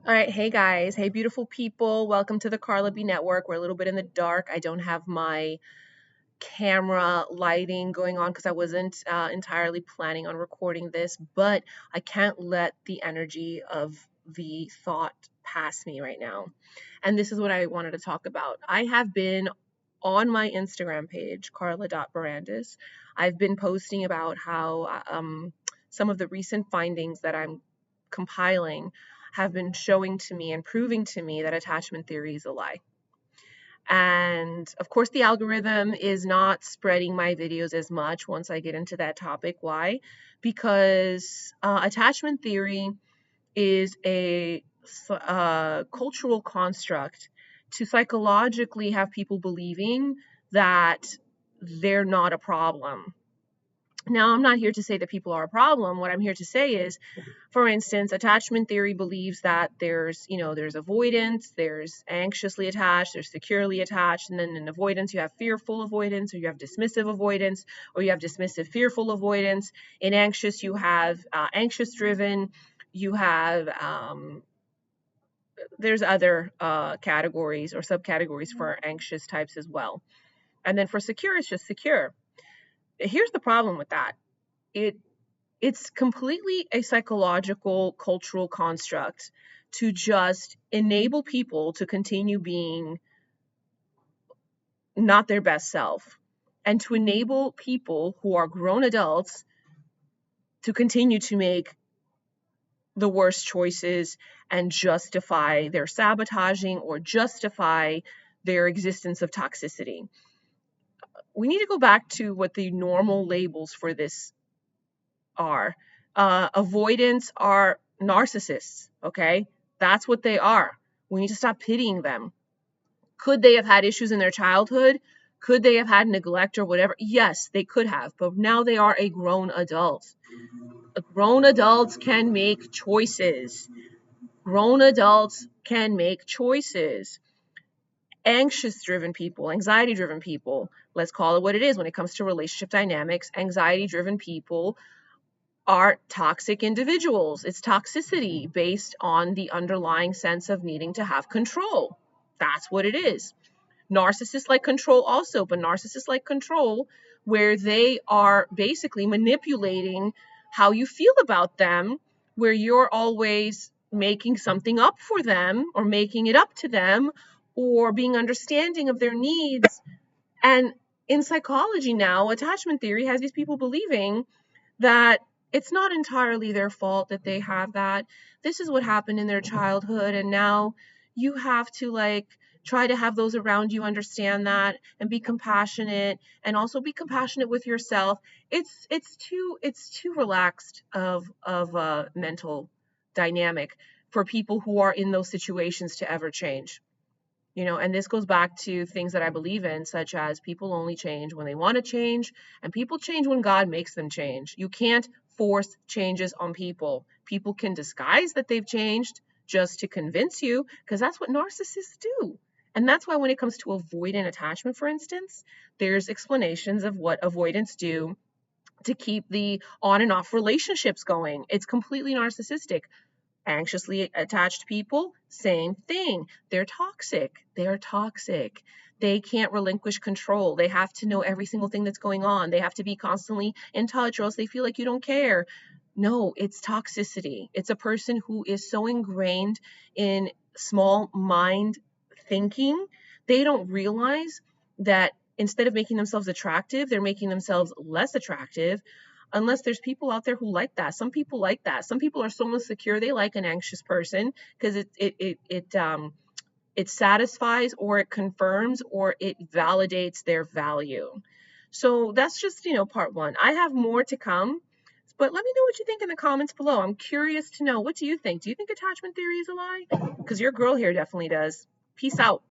All right, hey guys, hey beautiful people, welcome to the Carla B Network. We're a little bit in the dark. I don't have my camera lighting going on because I wasn't entirely planning on recording this, but I can't let the energy of the thought pass me right now. And this is what I wanted to talk about. I have been on my Instagram page, carla.barandas. I've been posting about how some of the recent findings that I'm compiling have been showing to me and proving to me that attachment theory is a lie. And of course, the algorithm is not spreading my videos as much once I get into that topic. Why? Because attachment theory is a cultural construct to psychologically have people believing that they're not a problem. Now, I'm not here to say that people are a problem. What I'm here to say is, for instance, attachment theory believes that there's avoidance, there's anxiously attached, there's securely attached, and then in avoidance, you have fearful avoidance, or you have dismissive avoidance, or you have dismissive fearful avoidance. In anxious, you have anxious driven, you have there's other categories or subcategories for anxious types as well. And then for secure, it's just secure. Here's the problem with that. It it's completely a psychological cultural construct to just enable people to continue being not their best self and to enable people who are grown adults to continue to make the worst choices and justify their sabotaging or justify their existence of toxicity. We need to go back to what the normal labels for this are. Avoidance are narcissists, okay? That's what they are. We need to stop pitying them. Could they have had issues in their childhood? Could they have had neglect or whatever? Yes, they could have, but now they are a grown adult. Grown adults can make choices. Grown adults can make choices. Anxious driven people, anxiety driven people, let's call it what it is when it comes to relationship dynamics, anxiety driven people are toxic individuals. It's toxicity based on the underlying sense of needing to have control. That's what it is. Narcissists like control also, but narcissists like control where they are basically manipulating how you feel about them, where you're always making something up for them or making it up to them or being understanding of their needs. And in psychology now, attachment theory has these people believing that it's not entirely their fault that they have that. This is what happened in their childhood, and now you have to try to have those around you understand that and be compassionate and also be compassionate with yourself. It's too relaxed of a mental dynamic for people who are in those situations to ever change. And this goes back to things that I believe in, such as people only change when they want to change, and people change when God makes them change. You can't force changes on people. People can disguise that they've changed just to convince you, because that's what narcissists do. And that's why when it comes to avoidant attachment, for instance, there's explanations of what avoidants do to keep the on and off relationships going. It's completely narcissistic. Anxiously attached people, same thing. They're toxic. They're toxic. They can't relinquish control. They have to know every single thing that's going on. They have to be constantly in touch or else they feel like you don't care. No, it's toxicity. It's a person who is so ingrained in small mind thinking, they don't realize that instead of making themselves attractive, they're making themselves less attractive unless there's people out there who like that. Some people like that. Some people are so insecure they like an anxious person because it satisfies or it confirms or it validates their value. So that's just part one. I have more to come, but let me know what you think in the comments below. I'm curious to know, what do you think? Do you think attachment theory is a lie? Because your girl here definitely does. Peace out.